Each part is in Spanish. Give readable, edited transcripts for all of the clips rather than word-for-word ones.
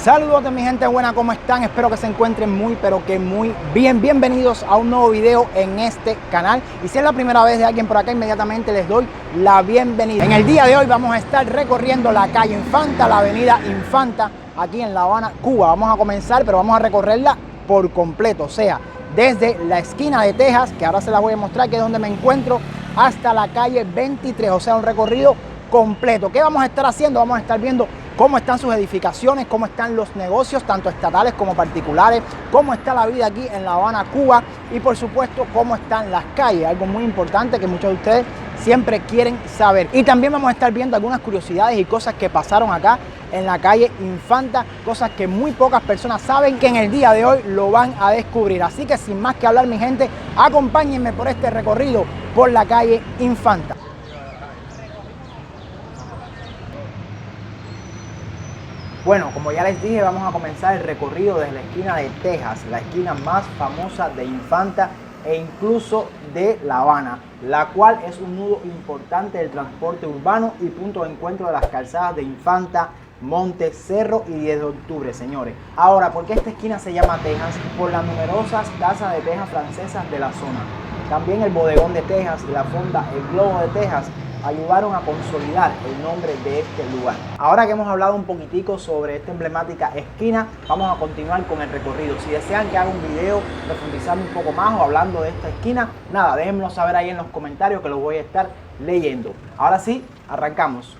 Saludos mi gente buena, ¿cómo están? Espero que se encuentren muy pero que muy bien. Bienvenidos a un nuevo video en este canal. Y si es la primera vez de alguien por acá, inmediatamente les doy la bienvenida. En el día de hoy vamos a estar recorriendo la calle Infanta, la avenida Infanta, aquí en La Habana, Cuba. Vamos a comenzar, pero vamos a recorrerla por completo, o sea, desde la esquina de Texas, que ahora se la voy a mostrar, que es donde me encuentro, hasta la calle 23, o sea, un recorrido completo. ¿Qué vamos a estar haciendo? Vamos a estar viendo cómo están sus edificaciones, cómo están los negocios, tanto estatales como particulares, cómo está la vida aquí en La Habana, Cuba, y por supuesto cómo están las calles, algo muy importante que muchos de ustedes siempre quieren saber. Y también vamos a estar viendo algunas curiosidades y cosas que pasaron acá en la calle Infanta, cosas que muy pocas personas saben, que en el día de hoy lo van a descubrir. Así que sin más que hablar, mi gente, acompáñenme por este recorrido por la calle Infanta. Bueno, como ya les dije, vamos a comenzar el recorrido desde la esquina de Texas, la esquina más famosa de Infanta e incluso de La Habana, la cual es un nudo importante del transporte urbano y punto de encuentro de las calzadas de Infanta, Monte, Cerro y 10 de octubre, señores. Ahora, ¿por qué esta esquina se llama Texas? Por las numerosas casas de tejas francesas de la zona. También el bodegón de Texas y la fonda El Globo de Texas ayudaron a consolidar el nombre de este lugar. Ahora que hemos hablado un poquitico sobre esta emblemática esquina, vamos a continuar con el recorrido. Si desean que haga un video profundizando un poco más o hablando de esta esquina, nada, déjenmelo saber ahí en los comentarios que los voy a estar leyendo. Ahora sí, arrancamos.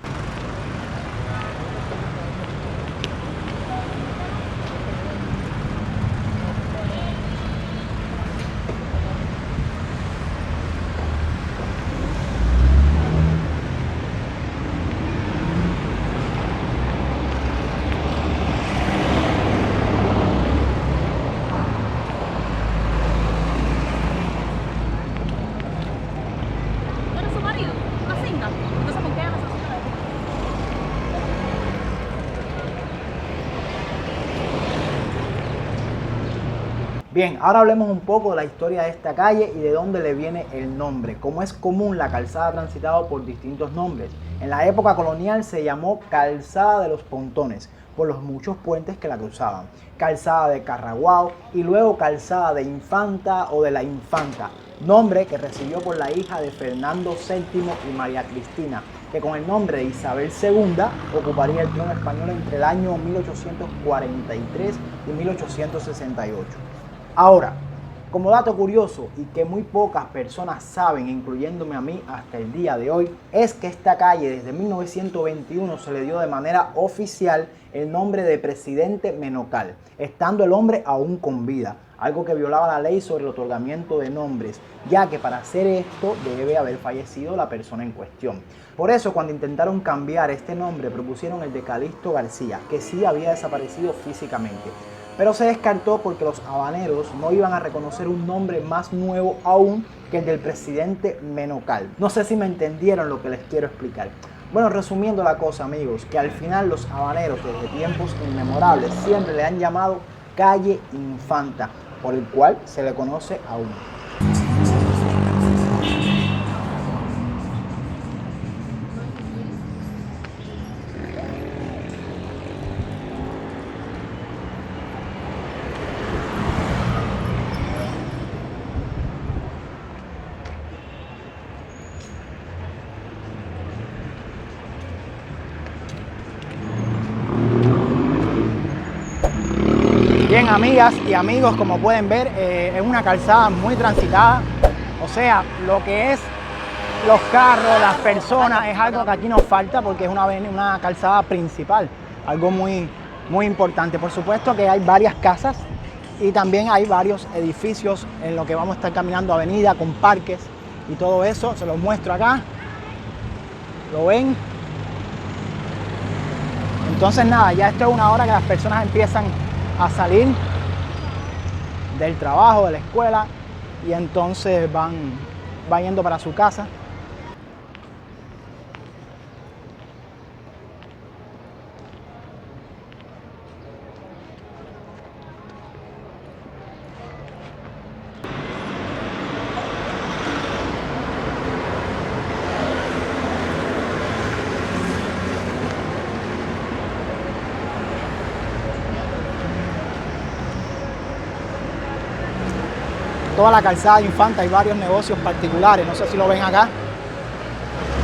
Bien, ahora hablemos un poco de la historia de esta calle y de dónde le viene el nombre. Como es común, la calzada ha transitado por distintos nombres. En la época colonial se llamó Calzada de los Pontones, por los muchos puentes que la cruzaban. Calzada de Carraguao y luego Calzada de Infanta o de la Infanta, nombre que recibió por la hija de Fernando VII y María Cristina, que con el nombre de Isabel II ocuparía el trono español entre el año 1843 y 1868. Ahora, como dato curioso y que muy pocas personas saben, incluyéndome a mí hasta el día de hoy, es que esta calle desde 1921 se le dio de manera oficial el nombre de Presidente Menocal, estando el hombre aún con vida, algo que violaba la ley sobre el otorgamiento de nombres, ya que para hacer esto debe haber fallecido la persona en cuestión. Por eso, cuando intentaron cambiar este nombre, propusieron el de Calixto García, que sí había desaparecido físicamente, pero se descartó porque los habaneros no iban a reconocer un nombre más nuevo aún que el del Presidente Menocal. No sé si me entendieron lo que les quiero explicar. Bueno, resumiendo la cosa, amigos, que al final los habaneros desde tiempos inmemorables siempre le han llamado calle Infanta, por el cual se le conoce aún. Bien, amigas y amigos, como pueden ver, es una calzada muy transitada, o sea, lo que es los carros, las personas, es algo que aquí nos falta porque es una calzada principal, algo muy importante. Por supuesto que hay varias casas y también hay varios edificios en lo que vamos a estar caminando avenida con parques y todo eso, se los muestro acá, ¿lo ven? Entonces nada, ya esto es una hora que las personas empiezan a salir del trabajo, de la escuela, y entonces van yendo para su casa. toda la calzada de Infanta hay varios negocios particulares, no sé si lo ven acá.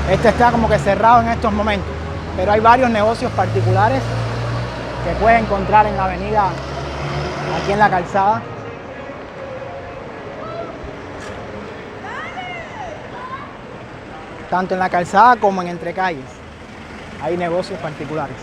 Este está como que cerrado en estos momentos, pero hay varios negocios particulares que puedes encontrar en la avenida, aquí en la calzada. Tanto en la calzada como en entrecalles hay negocios particulares.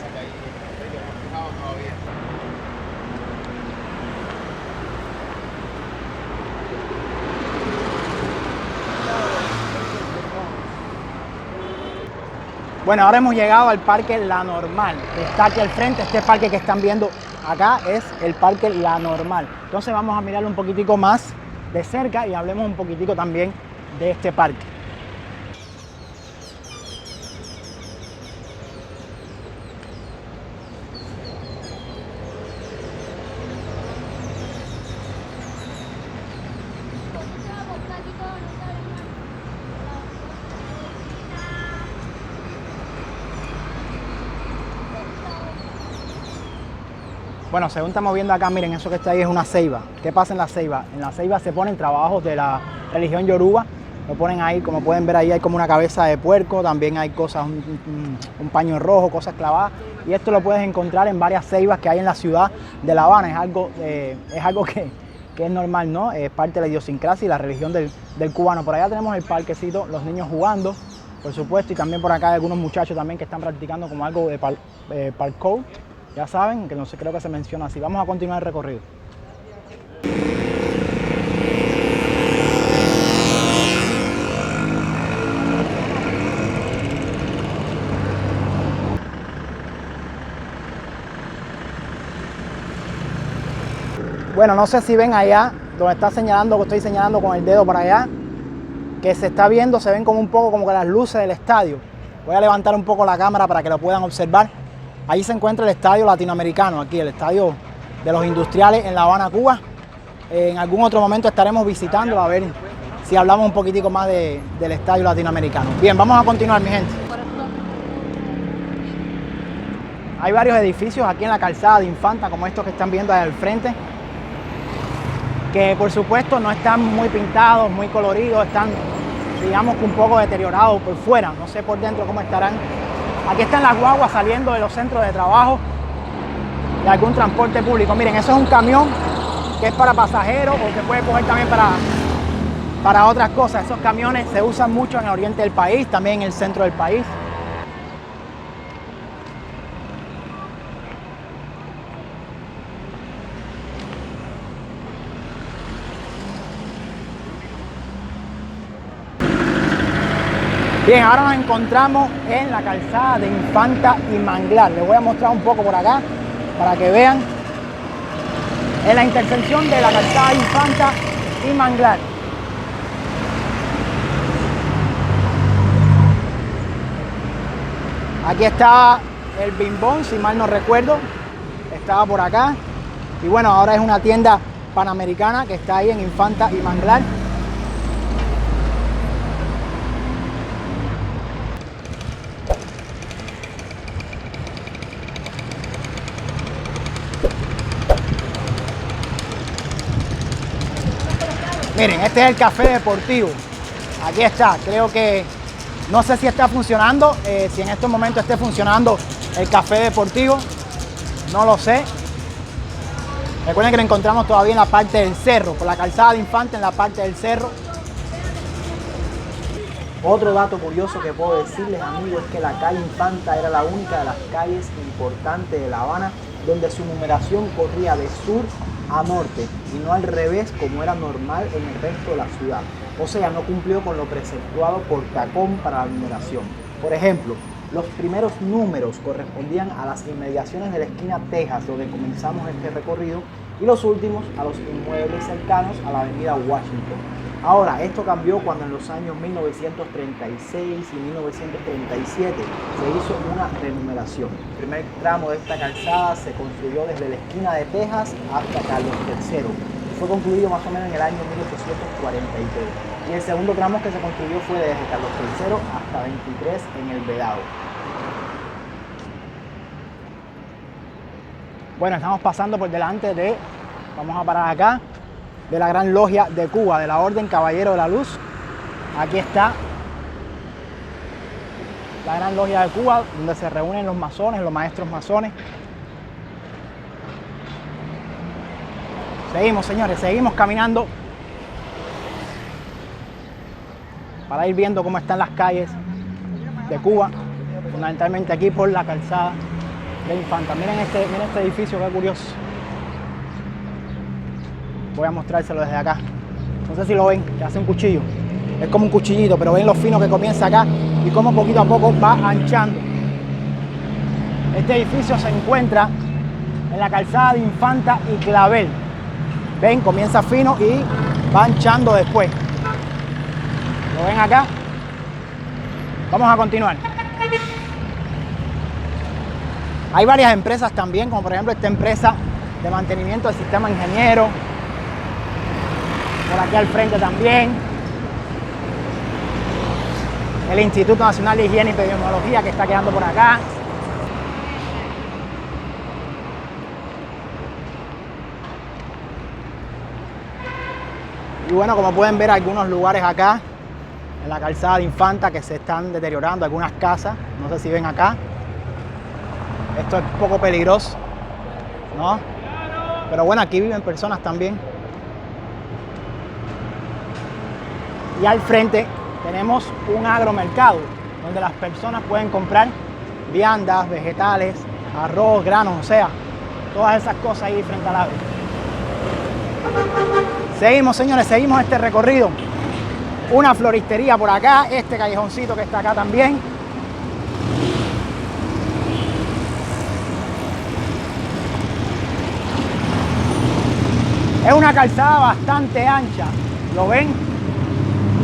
Bueno, ahora hemos llegado al Parque La Normal, que está aquí al frente. Este parque que están viendo acá es el Parque La Normal. Entonces vamos a mirarlo un poquitico más de cerca y hablemos un poquitico también de este parque. Bueno, según estamos viendo acá, miren, eso que está ahí es una ceiba. ¿Qué pasa en la ceiba? En la ceiba se ponen trabajos de la religión yoruba. Lo ponen ahí, como pueden ver ahí hay como una cabeza de puerco, también hay cosas, un paño rojo, cosas clavadas. Y esto lo puedes encontrar en varias ceibas que hay en la ciudad de La Habana. Es algo que es normal, ¿no? Es parte de la idiosincrasia y la religión del cubano. Por allá tenemos el parquecito, los niños jugando, por supuesto, y también por acá hay algunos muchachos también que están practicando como algo de parkour. Ya saben, que no sé, creo que se menciona así. Vamos a continuar el recorrido. Bueno, no sé si ven allá, donde está señalando, que estoy señalando con el dedo para allá, que se está viendo, se ven como un poco como que las luces del estadio. Voy a levantar un poco la cámara para que lo puedan observar. Ahí se encuentra el estadio latinoamericano, aquí el estadio de los industriales en La Habana, Cuba. En algún otro momento estaremos visitándolo a ver si hablamos un poquitico más del estadio latinoamericano. Bien, vamos a continuar, mi gente. Hay varios edificios aquí en la calzada de Infanta, como estos que están viendo ahí al frente, que por supuesto no están muy pintados, muy coloridos, están, digamos, que un poco deteriorados por fuera, no sé por dentro cómo estarán. Aquí están las guaguas saliendo de los centros de trabajo, de algún transporte público. Miren, eso es un camión que es para pasajeros o que puede coger también para otras cosas. Esos camiones se usan mucho en el oriente del país, también en el centro del país. Bien, ahora nos encontramos en la calzada de Infanta y Manglar. Les voy a mostrar un poco por acá para que vean. En la intersección de la calzada de Infanta y Manglar. Aquí está el Bimbón, si mal no recuerdo. Estaba por acá. Y bueno, ahora es una tienda panamericana que está ahí en Infanta y Manglar. Miren, este es el café deportivo. Aquí está, creo que, no sé si está funcionando, si en estos momentos esté funcionando el café deportivo, no lo sé. Recuerden que lo encontramos todavía en la parte del cerro, por la calzada de Infanta en la parte del cerro. Otro dato curioso que puedo decirles, amigos, es que la calle Infanta era la única de las calles importantes de La Habana donde su numeración corría de sur a norte y no al revés como era normal en el resto de la ciudad. O sea, no cumplió con lo preceptuado por Tacón para la numeración. Por ejemplo, los primeros números correspondían a las inmediaciones de la esquina Texas, donde comenzamos este recorrido, y los últimos a los inmuebles cercanos a la avenida Washington. Ahora, esto cambió cuando en los años 1936 y 1937 se hizo una renumeración. El primer tramo de esta calzada se construyó desde la esquina de Texas hasta Carlos III. Fue concluido más o menos en el año 1843. Y el segundo tramo que se construyó fue desde Carlos III hasta 23 en el Vedado. Bueno, estamos pasando por delante de, vamos a parar acá, de la Gran Logia de Cuba, de la Orden Caballero de la Luz. Aquí está la Gran Logia de Cuba, donde se reúnen los masones, los maestros masones. Seguimos, señores, seguimos caminando para ir viendo cómo están las calles de Cuba, fundamentalmente aquí por la calzada de Infanta. Miren este edificio, qué curioso. Voy a mostrárselo desde acá. No sé si lo ven, que hace un cuchillo. Es como un cuchillito, pero ven lo fino que comienza acá y cómo poquito a poco va anchando. Este edificio se encuentra en la calzada de Infanta y Clavel. Ven, comienza fino y va anchando después. ¿Lo ven acá? Vamos a continuar. Hay varias empresas también, como por ejemplo esta empresa de mantenimiento del sistema ingeniero. Por aquí al frente también. El Instituto Nacional de Higiene y Epidemiología, que está quedando por acá. Y bueno, como pueden ver, algunos lugares acá en la calzada de Infanta que se están deteriorando, algunas casas, no sé si ven acá. Esto es un poco peligroso, ¿no? Pero bueno, aquí viven personas también. Y al frente tenemos un agromercado donde las personas pueden comprar viandas, vegetales, arroz, granos, o sea, todas esas cosas ahí frente al agro. Seguimos, señores, seguimos este recorrido. Una floristería por acá, este callejoncito que está acá también. Es una calzada bastante ancha, ¿lo ven?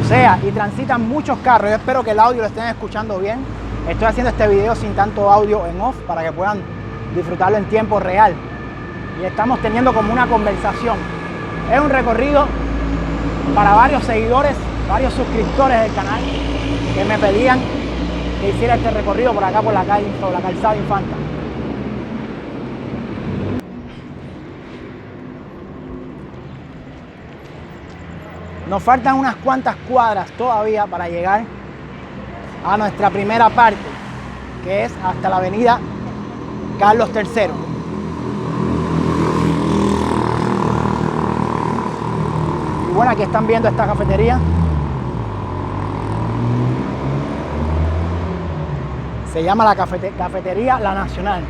O sea, y transitan muchos carros. Yo espero que el audio lo estén escuchando bien. Estoy haciendo este video sin tanto audio en off para que puedan disfrutarlo en tiempo real. Y estamos teniendo como una conversación. Es un recorrido para varios seguidores, varios suscriptores del canal que me pedían que hiciera este recorrido por acá por la calle, por la calzada de Infanta. Nos faltan unas cuantas cuadras todavía para llegar a nuestra primera parte, que es hasta la avenida Carlos III. Y bueno, aquí están viendo esta cafetería. Se llama la cafetería La Nacional.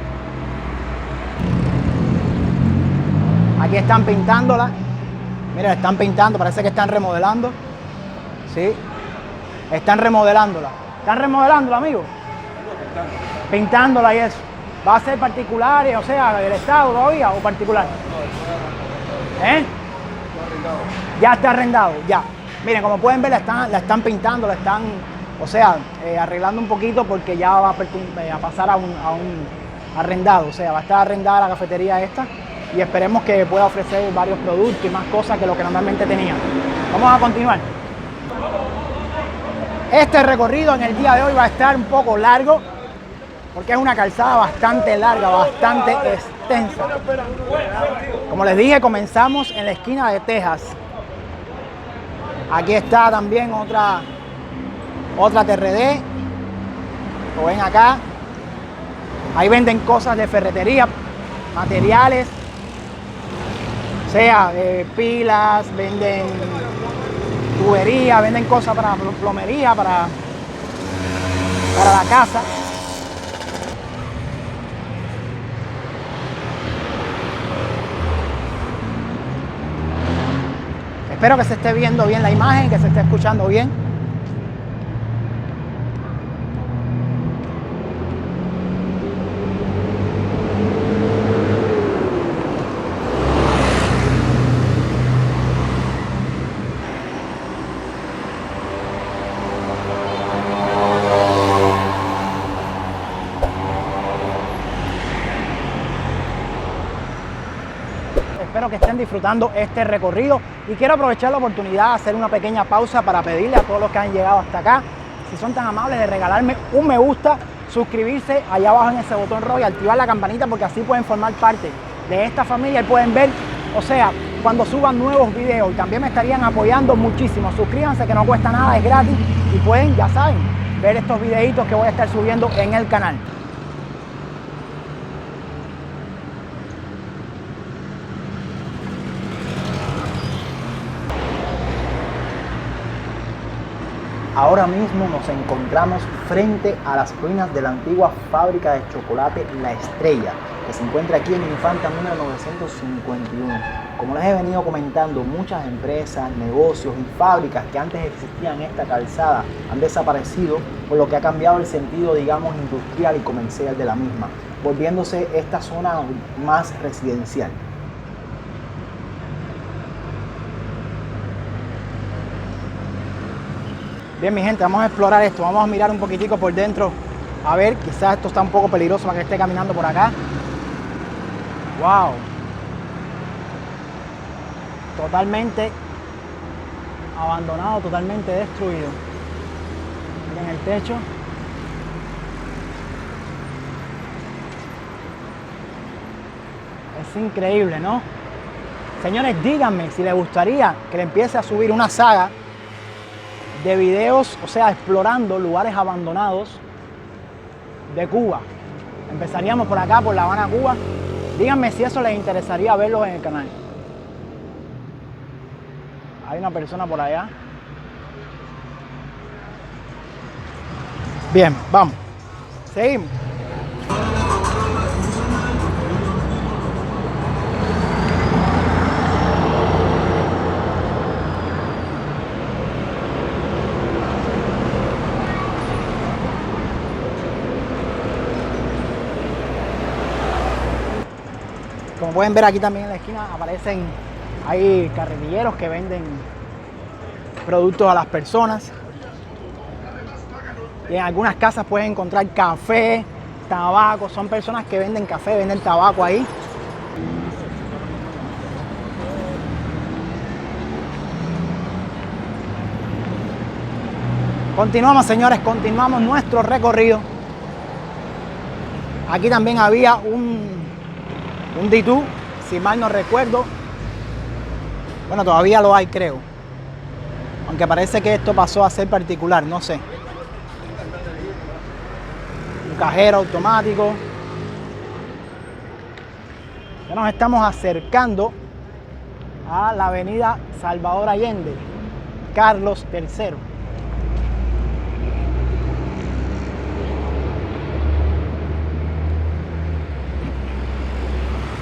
Aquí están pintándola. Mira, están pintando, parece que están remodelando. Sí, están remodelándola. ¿Están remodelándola, amigo? Pintándola y eso. ¿Va a ser particulares, o sea, del Estado todavía o particular? ¿Eh? Ya está arrendado, ya. Miren, como pueden ver, la están pintando, la están, o sea, arreglando un poquito porque ya va a pasar a un arrendado. O sea, va a estar arrendada la cafetería esta. Y esperemos que pueda ofrecer varios productos y más cosas que lo que normalmente tenía. Vamos a continuar. Este recorrido en el día de hoy va a estar un poco largo porque es una calzada bastante larga, bastante extensa. Como les dije, comenzamos en la esquina de Texas. Aquí está también otra TRD. Lo ven acá. Ahí venden cosas de ferretería, materiales. O sea, pilas, venden tubería, venden cosas para plomería, para la casa. Espero que se esté viendo bien la imagen, que se esté escuchando bien. Espero que estén disfrutando este recorrido y quiero aprovechar la oportunidad de hacer una pequeña pausa para pedirle a todos los que han llegado hasta acá, si son tan amables, de regalarme un me gusta, suscribirse allá abajo en ese botón rojo y activar la campanita porque así pueden formar parte de esta familia y pueden ver, o sea, cuando suban nuevos videos y también me estarían apoyando muchísimo. Suscríbanse, que no cuesta nada, es gratis y pueden, ya saben, ver estos videitos que voy a estar subiendo en el canal. Ahora mismo nos encontramos frente a las ruinas de la antigua fábrica de chocolate La Estrella, que se encuentra aquí en Infanta número 951. Como les he venido comentando, muchas empresas, negocios y fábricas que antes existían en esta calzada han desaparecido, por lo que ha cambiado el sentido, digamos, industrial y comercial de la misma, volviéndose esta zona más residencial. Bien, mi gente, vamos a explorar esto, vamos a mirar un poquitico por dentro, a ver, quizás esto está un poco peligroso para que esté caminando por acá. ¡Wow! Totalmente abandonado, totalmente destruido. Miren el techo. Es increíble, ¿no? Señores, díganme si les gustaría que le empiece a subir una saga de videos, o sea, explorando lugares abandonados de Cuba. Empezaríamos por acá, por La Habana, Cuba. Díganme si eso les interesaría verlos en el canal. Hay una persona por allá. Bien, vamos. Seguimos. Como pueden ver aquí también en la esquina aparecen, hay carretilleros que venden productos a las personas. Y en algunas casas pueden encontrar café, tabaco, son personas que venden café, venden tabaco ahí. Continuamos, señores, continuamos nuestro recorrido. Aquí también había un D2, si mal no recuerdo. Bueno, todavía lo hay, creo. Aunque parece que esto pasó a ser particular, no sé. Un cajero automático. Ya nos estamos acercando a la avenida Salvador Allende, Carlos III.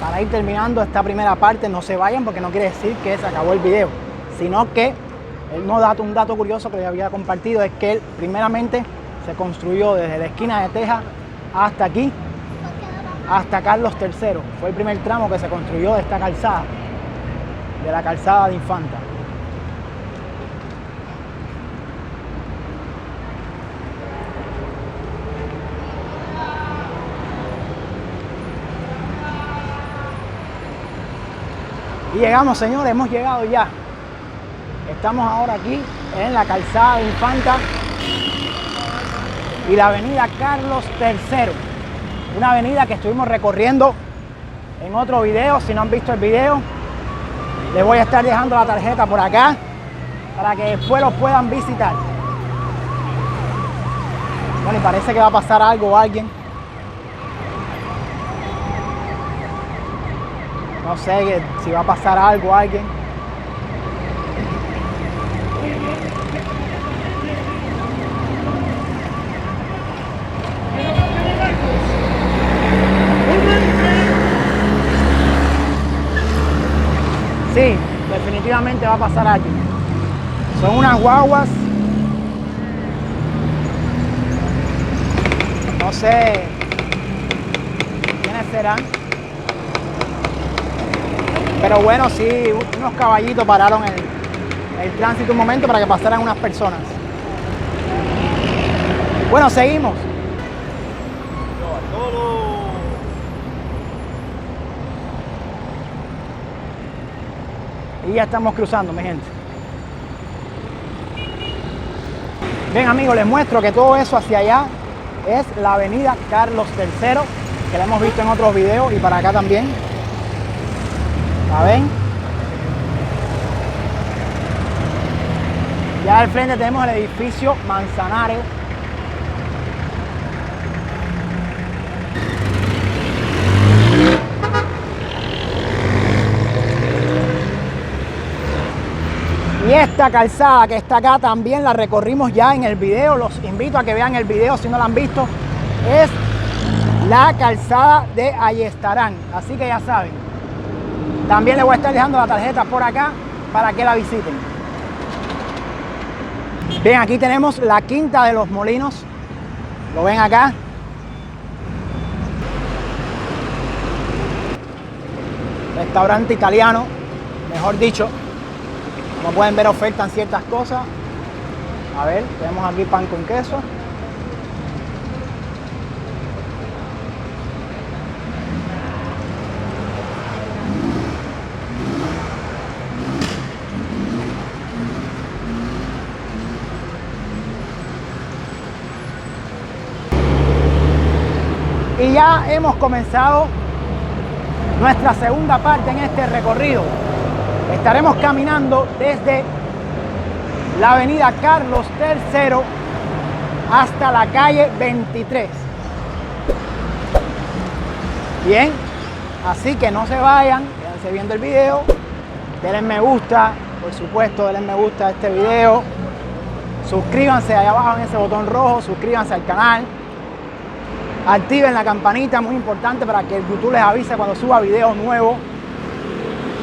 Para ir terminando esta primera parte, no se vayan porque no quiere decir que se acabó el video, sino que un dato curioso que les había compartido es que él primeramente se construyó desde la esquina de Texas hasta aquí, hasta Carlos III. Fue el primer tramo que se construyó de esta calzada, de la calzada de Infanta. Y llegamos, señores, hemos llegado ya. Estamos ahora aquí en la calzada de Infanta y la avenida Carlos III. Una avenida que estuvimos recorriendo en otro video. Si no han visto el video, les voy a estar dejando la tarjeta por acá para que después lo puedan visitar. Bueno, y parece que va a pasar algo o alguien. No sé si va a pasar algo a alguien. Sí, definitivamente va a pasar algo. Son unas guaguas. No sé quiénes serán. Pero bueno, sí, unos caballitos pararon el tránsito un momento para que pasaran unas personas. Bueno, seguimos. Y ya estamos cruzando, mi gente. Bien, amigos, les muestro que todo eso hacia allá es la avenida Carlos III, que la hemos visto en otros videos y para acá también. ¿La ven? Allá al frente tenemos el edificio Manzanares. Y esta calzada que está acá también la recorrimos ya en el video. Los invito a que vean el video si no la han visto. Es la calzada de Ayestarán. Así que ya saben. También les voy a estar dejando la tarjeta por acá para que la visiten. Bien, aquí tenemos la Quinta de los Molinos. Lo ven acá. Restaurante italiano, mejor dicho. Como pueden ver, ofertan ciertas cosas. A ver, tenemos aquí pan con queso. Y ya hemos comenzado nuestra segunda parte en este recorrido. Estaremos caminando desde la avenida Carlos III hasta la calle 23. Bien, así que no se vayan, quédense viendo el video, denle me gusta, por supuesto, denle me gusta a este video, suscríbanse allá abajo en ese botón rojo, suscríbanse al canal, activen la campanita, muy importante para que el YouTube les avise cuando suba video nuevo.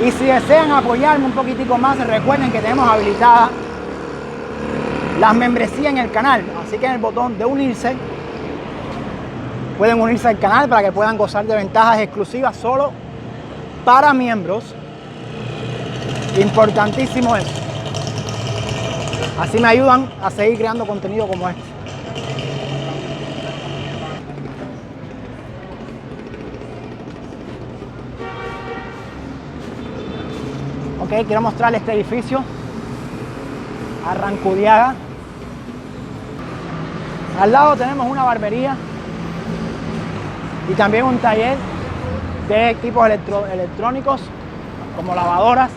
Y si desean apoyarme un poquitico más, recuerden que tenemos habilitadas las membresías en el canal. Así que en el botón de unirse, pueden unirse al canal para que puedan gozar de ventajas exclusivas solo para miembros. Importantísimo eso. Así me ayudan a seguir creando contenido como este. Ok, quiero mostrarles este edificio, Arrancudiaga. Al lado tenemos una barbería y también un taller de equipos electrónicos como lavadoras.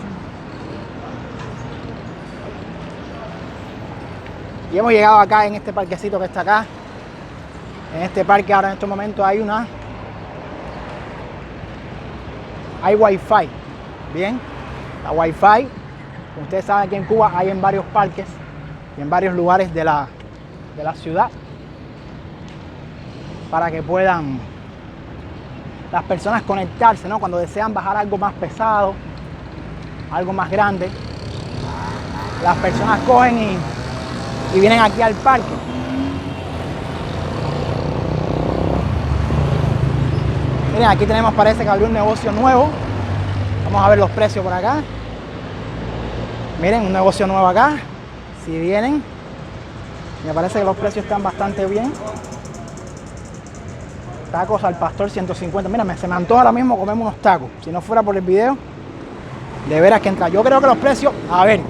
Y hemos llegado acá en este parquecito que está acá. En este parque ahora en estos momentos hay Wi-Fi. Bien. La Wi-Fi, como ustedes saben, aquí en Cuba hay en varios parques y en varios lugares de la ciudad para que puedan las personas conectarse, ¿no? Cuando desean bajar algo más pesado, algo más grande, las personas cogen y vienen aquí al parque. Miren, aquí tenemos, parece que abrió un negocio nuevo. Vamos a ver los precios por acá. Miren, un negocio nuevo acá. Si vienen, me parece que los precios están bastante bien. Tacos al pastor 150. Mira, se me antoja ahora mismo comerme unos tacos. Si no fuera por el video, de veras que entra. Yo creo que los precios, a ver,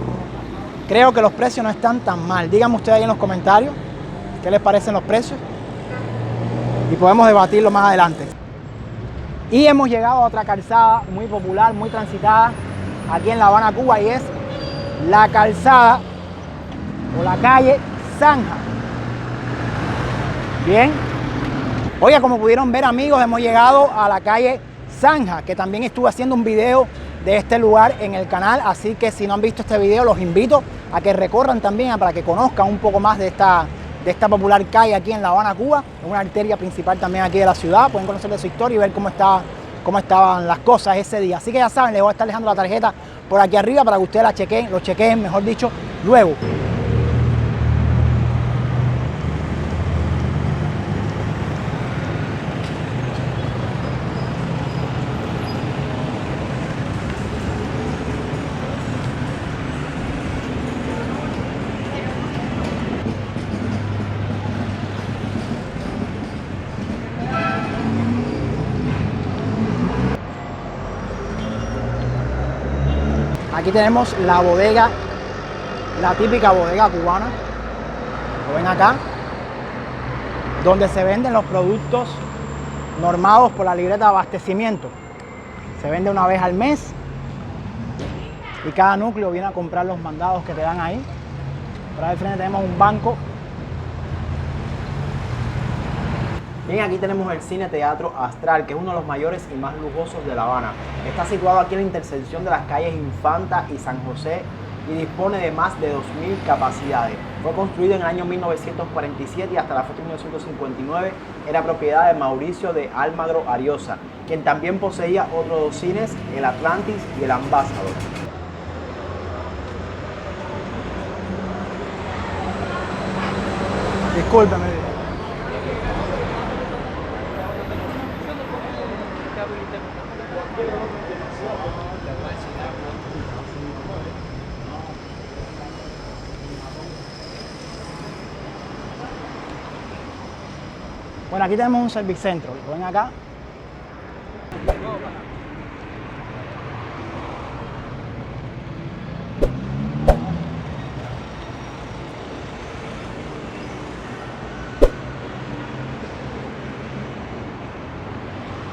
creo que los precios no están tan mal. Díganme ustedes ahí en los comentarios qué les parecen los precios y podemos debatirlo más adelante. Y hemos llegado a otra calzada muy popular, muy transitada aquí en La Habana, Cuba, y es la calzada o la calle Zanja. Bien. Oiga, como pudieron ver, amigos, hemos llegado a la calle Zanja, que también estuve haciendo un video de este lugar en el canal, así que si no han visto este video, los invito a que recorran también para que conozcan un poco más de esta popular calle aquí en La Habana, Cuba. Es una arteria principal también aquí de la ciudad. Pueden conocer de su historia y ver cómo estaban las cosas ese día. Así que ya saben, les voy a estar dejando la tarjeta por aquí arriba para que ustedes lo chequeen, mejor dicho, luego. Aquí tenemos la bodega, la típica bodega cubana, lo ven acá, donde se venden los productos normados por la libreta de abastecimiento. Se vende una vez al mes y cada núcleo viene a comprar los mandados que te dan ahí. Por ahí al frente tenemos un banco. Bien, aquí tenemos el Cine Teatro Astral, que es uno de los mayores y más lujosos de La Habana. Está situado aquí en la intersección de las calles Infanta y San José y dispone de más de 2.000 capacidades. Fue construido en el año 1947 y hasta la fecha de 1959 era propiedad de Mauricio de Almagro Ariosa, quien también poseía otros dos cines, el Atlantis y el Ambassador. Discúlpeme. Bueno, aquí tenemos un servicentro. Ven acá.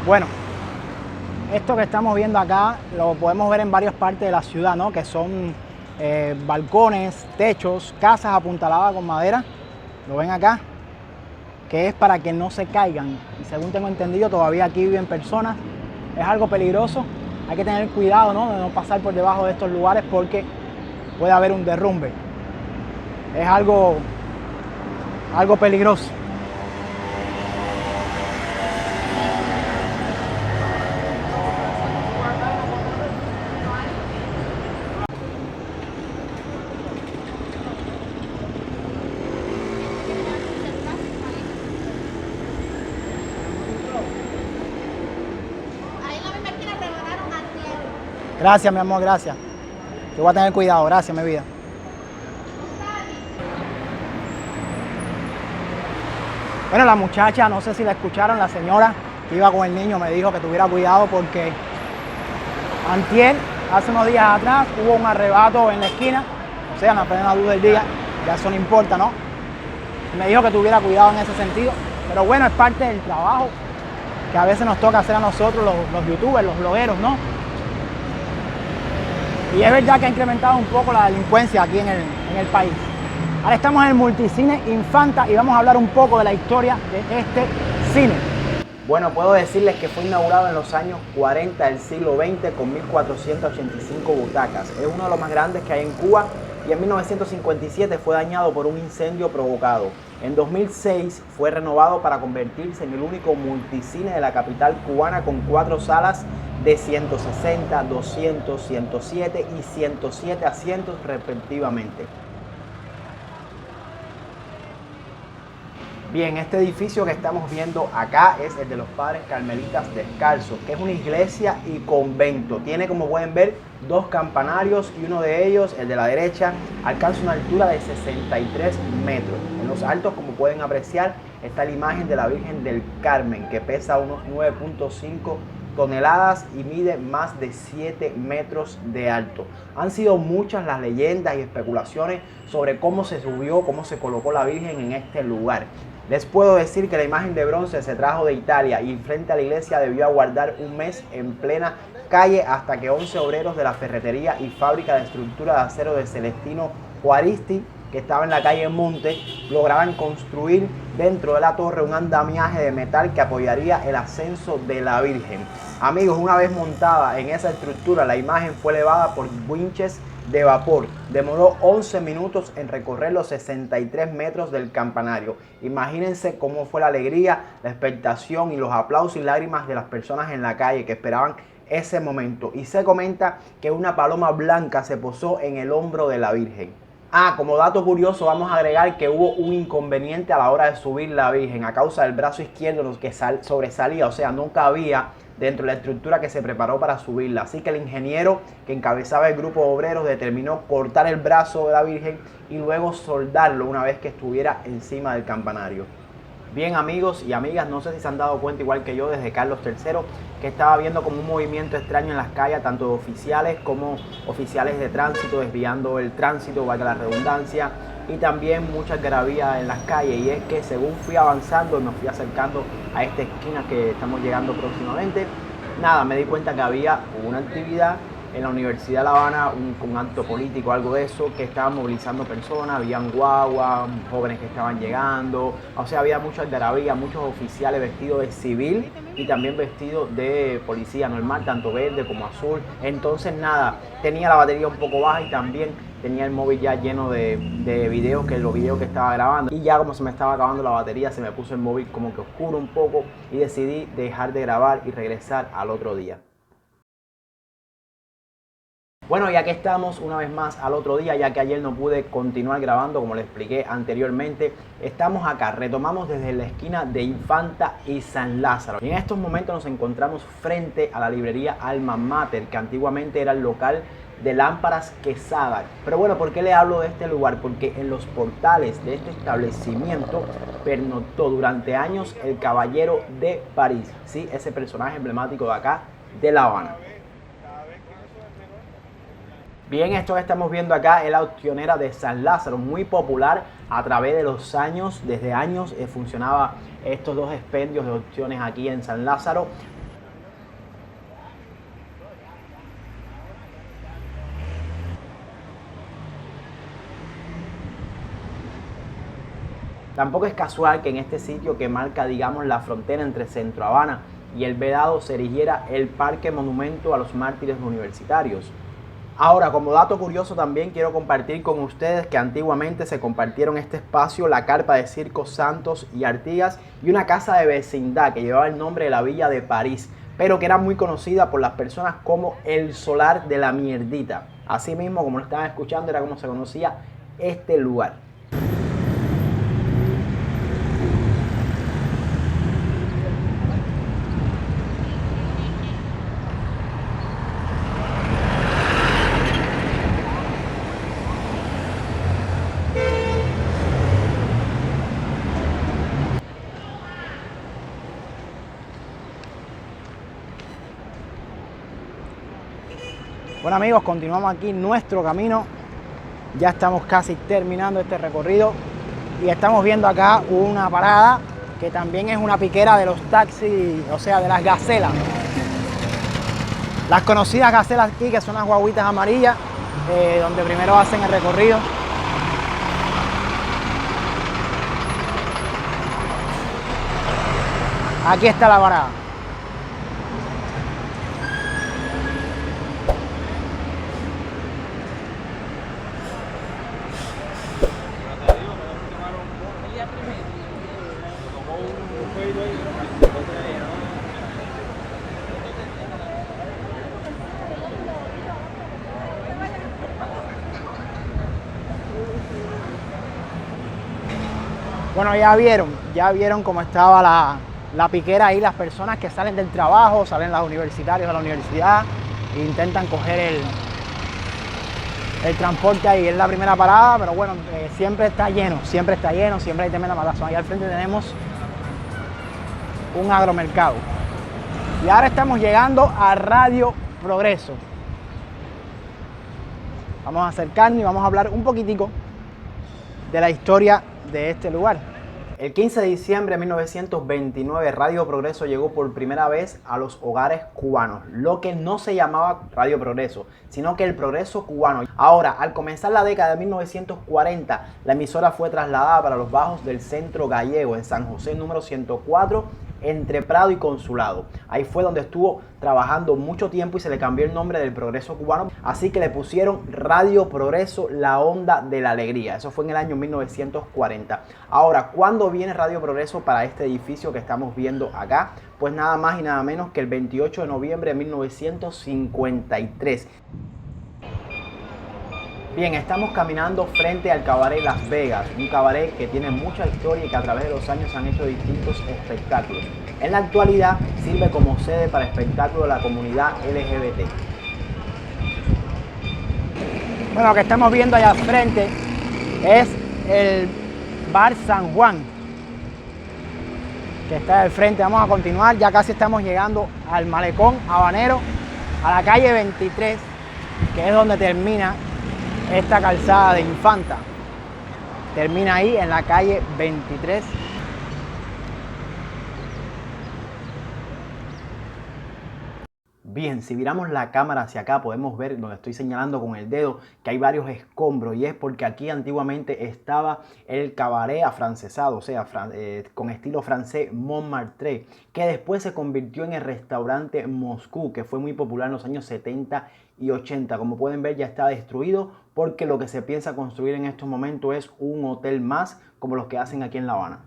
Bueno, esto que estamos viendo acá lo podemos ver en varias partes de la ciudad, ¿no? Que son balcones, techos, casas apuntaladas con madera. Lo ven acá, que es para que no se caigan. Y según tengo entendido, todavía aquí viven personas. Es algo peligroso. Hay que tener cuidado, ¿no? De no pasar por debajo de estos lugares porque puede haber un derrumbe. Es algo peligroso. Gracias, mi amor, gracias. Yo voy a tener cuidado, gracias, mi vida. Bueno, la muchacha, no sé si la escucharon, la señora que iba con el niño me dijo que tuviera cuidado porque antier, hace unos días atrás, hubo un arrebato en la esquina, o sea, en la plena luz del día, ya eso no importa, ¿no? Me dijo que tuviera cuidado en ese sentido, pero bueno, es parte del trabajo que a veces nos toca hacer a nosotros, los youtubers, los blogueros, ¿no? Y es verdad que ha incrementado un poco la delincuencia aquí en el país. Ahora estamos en el Multicine Infanta y vamos a hablar un poco de la historia de este cine. Bueno, puedo decirles que fue inaugurado en los años 40 del siglo XX con 1.485 butacas. Es uno de los más grandes que hay en Cuba y en 1957 fue dañado por un incendio provocado. En 2006 fue renovado para convertirse en el único multicine de la capital cubana con 4 salas de 160, 200, 107 y 107 asientos respectivamente. Bien, este edificio que estamos viendo acá es el de los Padres Carmelitas Descalzos, que es una iglesia y convento. Tiene, como pueden ver, 2 campanarios y uno de ellos, el de la derecha, alcanza una altura de 63 metros. En los altos, como pueden apreciar, está la imagen de la Virgen del Carmen, que pesa unos 9.5 toneladas y mide más de 7 metros de alto. Han sido muchas las leyendas y especulaciones sobre cómo se subió, cómo se colocó la Virgen en este lugar. Les puedo decir que la imagen de bronce se trajo de Italia y frente a la iglesia debió aguardar un mes en plena calle hasta que 11 obreros de la ferretería y fábrica de estructura de acero de Celestino Juaristi, que estaba en la calle Monte, lograban construir dentro de la torre un andamiaje de metal que apoyaría el ascenso de la Virgen. Amigos, una vez montada en esa estructura, la imagen fue elevada por winches de vapor. Demoró 11 minutos en recorrer los 63 metros del campanario. Imagínense cómo fue la alegría, la expectación y los aplausos y lágrimas de las personas en la calle que esperaban ese momento. Y se comenta que una paloma blanca se posó en el hombro de la Virgen. Como dato curioso vamos a agregar que hubo un inconveniente a la hora de subir la Virgen a causa del brazo izquierdo que sobresalía, o sea, no cabía dentro de la estructura que se preparó para subirla. Así que el ingeniero que encabezaba el grupo de obreros determinó cortar el brazo de la Virgen y luego soldarlo una vez que estuviera encima del campanario. Bien, amigos y amigas, no sé si se han dado cuenta, igual que yo, desde Carlos III, que estaba viendo como un movimiento extraño en las calles, tanto de oficiales como oficiales de tránsito, desviando el tránsito, valga la redundancia, y también mucha algarabía en las calles. Y es que según fui avanzando y me fui acercando a esta esquina que estamos llegando próximamente, nada, me di cuenta que había una actividad en la Universidad de La Habana un acto político, algo de eso, que estaban movilizando personas, habían guaguas, jóvenes que estaban llegando, o sea, había mucha algarabía, muchos oficiales vestidos de civil y también vestidos de policía normal, tanto verde como azul. Entonces nada, tenía la batería un poco baja y también tenía el móvil ya lleno de videos, los videos que estaba grabando, y ya como se me estaba acabando la batería, se me puso el móvil como que oscuro un poco y decidí dejar de grabar y regresar al otro día. Bueno, ya que estamos una vez más al otro día, ya que ayer no pude continuar grabando como les expliqué anteriormente, estamos acá, retomamos desde la esquina de Infanta y San Lázaro. Y en estos momentos nos encontramos frente a la librería Alma Mater, que antiguamente era el local de Lámparas Quesada. Pero bueno, ¿por qué le hablo de este lugar? Porque en los portales de este establecimiento pernoctó durante años el Caballero de París, ¿sí? Ese personaje emblemático de acá, de La Habana. Bien, esto que estamos viendo acá es la opcionera de San Lázaro, muy popular a través de los años, desde años funcionaba estos dos expendios de opciones aquí en San Lázaro. Tampoco es casual que en este sitio que marca, digamos, la frontera entre Centro Habana y El Vedado se erigiera el Parque Monumento a los Mártires Universitarios. Ahora, como dato curioso también quiero compartir con ustedes que antiguamente se compartieron este espacio, la carpa de Circo Santos y Artigas y una casa de vecindad que llevaba el nombre de la Villa de París, pero que era muy conocida por las personas como el Solar de la Mierdita. Así mismo, como lo estaban escuchando, era como se conocía este lugar. Bueno amigos, continuamos aquí nuestro camino. Ya estamos casi terminando este recorrido y estamos viendo acá una parada que también es una piquera de los taxis, o sea, de las gacelas. Las conocidas gacelas aquí, que son las guaguitas amarillas, donde primero hacen el recorrido. Aquí está la parada. Bueno, ya vieron cómo estaba la piquera ahí, las personas que salen del trabajo, salen los universitarios de la universidad e intentan coger el transporte ahí. Es la primera parada, pero bueno, siempre está lleno, siempre hay tremenda matazón. Ahí al frente tenemos un agromercado. Y ahora estamos llegando a Radio Progreso. Vamos a acercarnos y vamos a hablar un poquitico de la historia de este lugar. El 15 de diciembre de 1929, Radio Progreso llegó por primera vez a los hogares cubanos, lo que no se llamaba Radio Progreso, sino que el Progreso Cubano. Ahora, al comenzar la década de 1940, la emisora fue trasladada para los bajos del Centro Gallego, en San José, número 104, entre Prado y Consulado. Ahí fue donde estuvo trabajando mucho tiempo y se le cambió el nombre del Progreso Cubano, así que le pusieron Radio Progreso, la onda de la alegría. Eso fue en el año 1940. Ahora, ¿cuándo viene Radio Progreso para este edificio que estamos viendo acá? Pues nada más y nada menos que el 28 de noviembre de 1953. Bien, estamos caminando frente al Cabaret Las Vegas, un cabaret que tiene mucha historia y que a través de los años se han hecho distintos espectáculos. En la actualidad sirve como sede para espectáculos de la comunidad LGBT. Bueno, lo que estamos viendo allá al frente es el Bar San Juan, que está al frente. Vamos a continuar, ya casi estamos llegando al malecón habanero, a la calle 23, que es donde termina esta calzada de Infanta. Termina ahí en la calle 23. Bien, si viramos la cámara hacia acá podemos ver donde estoy señalando con el dedo que hay varios escombros, y es porque aquí antiguamente estaba el cabaret afrancesado, o sea, con estilo francés Montmartre, que después se convirtió en el restaurante Moscú, que fue muy popular en los años 70 y 80. Como pueden ver, ya está destruido porque lo que se piensa construir en estos momentos es un hotel más como los que hacen aquí en La Habana.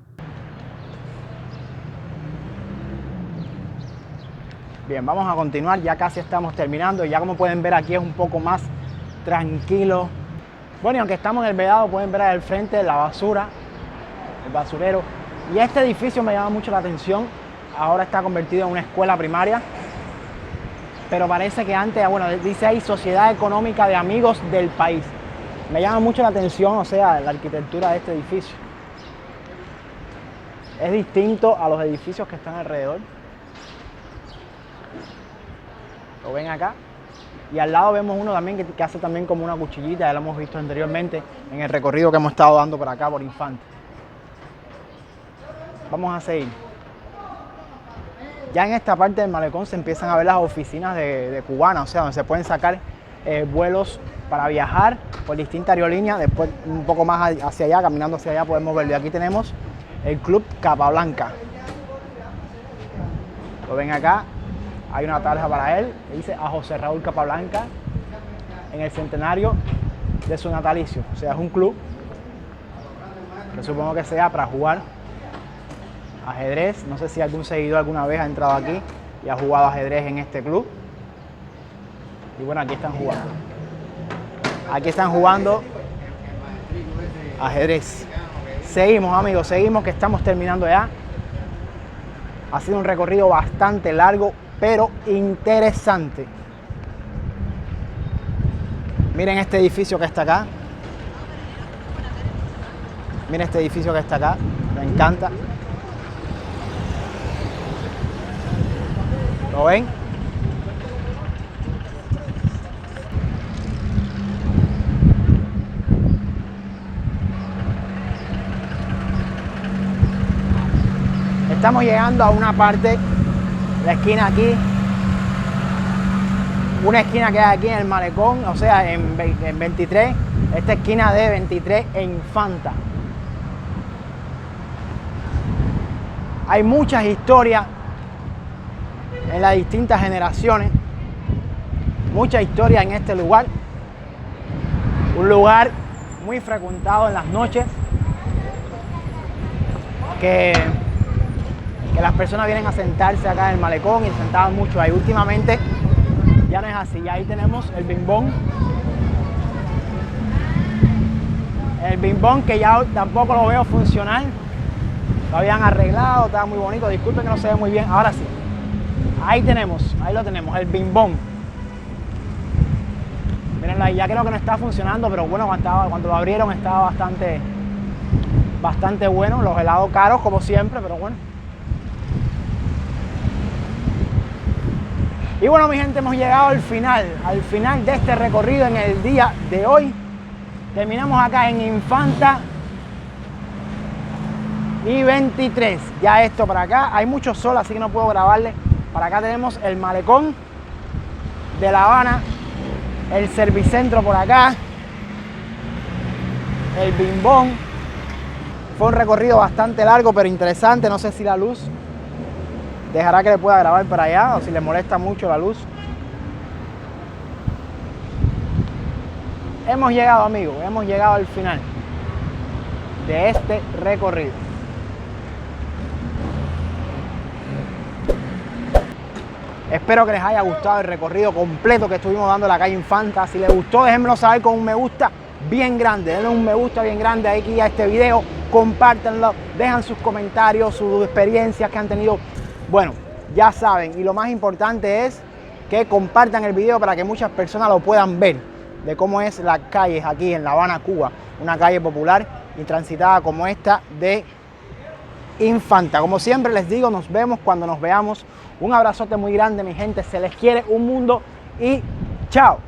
Bien, vamos a continuar, ya casi estamos terminando y ya como pueden ver aquí es un poco más tranquilo. Bueno, y aunque estamos en el Vedado, pueden ver al frente la basura, el basurero. Y este edificio me llama mucho la atención. Ahora está convertido en una escuela primaria, pero parece que antes, bueno, dice ahí Sociedad Económica de Amigos del País. Me llama mucho la atención, o sea, la arquitectura de este edificio. Es distinto a los edificios que están alrededor. Lo ven acá. Y al lado vemos uno también que hace también como una cuchillita, ya lo hemos visto anteriormente en el recorrido que hemos estado dando por acá, por Infante. Vamos a seguir. Ya en esta parte del malecón se empiezan a ver las oficinas de Cubana, o sea, donde se pueden sacar vuelos para viajar por distintas aerolíneas. Después, un poco más hacia allá, caminando hacia allá, podemos verlo. Y aquí tenemos el Club Capablanca. Lo ven acá. Hay una tarja para él, que dice a José Raúl Capablanca, en el centenario de su natalicio. O sea, es un club que supongo que sea para jugar ajedrez. No sé si algún seguidor alguna vez ha entrado aquí y ha jugado ajedrez en este club. Y bueno, aquí están jugando. Aquí están jugando ajedrez. Seguimos, amigos, seguimos, que estamos terminando ya. Ha sido un recorrido bastante largo, pero interesante. Miren este edificio que está acá. Miren este edificio que está acá. Me encanta. ¿Lo ven? Estamos llegando a una parte, la esquina aquí, una esquina que hay aquí en el malecón, o sea, en 23, esta esquina de 23 e Infanta. Hay muchas historias en las distintas generaciones, mucha historia en este lugar, un lugar muy frecuentado en las noches, que las personas vienen a sentarse acá en el malecón y se sentaban mucho ahí. Últimamente ya no es así. Y ahí tenemos el Bing Bong. El Bing Bong que ya tampoco lo veo funcional. Lo habían arreglado, estaba muy bonito. Disculpen que no se ve muy bien. Ahora sí. Ahí lo tenemos, el Bing Bong. Mírenlo ahí, ya creo que no está funcionando, pero bueno, cuando lo abrieron estaba bastante bueno. Los helados caros como siempre, pero bueno. Y bueno, mi gente, hemos llegado al final de este recorrido en el día de hoy. Terminamos acá en Infanta y 23. Ya esto para acá, hay mucho sol, así que no puedo grabarle. Para acá tenemos el malecón de La Habana, el Servicentro por acá, el Bing Bong. Fue un recorrido bastante largo, pero interesante. No sé si la luz dejará que le pueda grabar para allá o si le molesta mucho la luz. Hemos llegado, amigos, hemos llegado al final de este recorrido. Espero que les haya gustado el recorrido completo que estuvimos dando en la calle Infanta. Si les gustó, déjenmelo saber con un me gusta bien grande. Denle un me gusta bien grande aquí a este video. Compártanlo, dejan sus comentarios, sus experiencias que han tenido. Bueno, ya saben, y lo más importante es que compartan el video para que muchas personas lo puedan ver, de cómo es las calles aquí en La Habana, Cuba, una calle popular y transitada como esta de Infanta. Como siempre les digo, nos vemos cuando nos veamos. Un abrazote muy grande, mi gente, se les quiere un mundo y chao.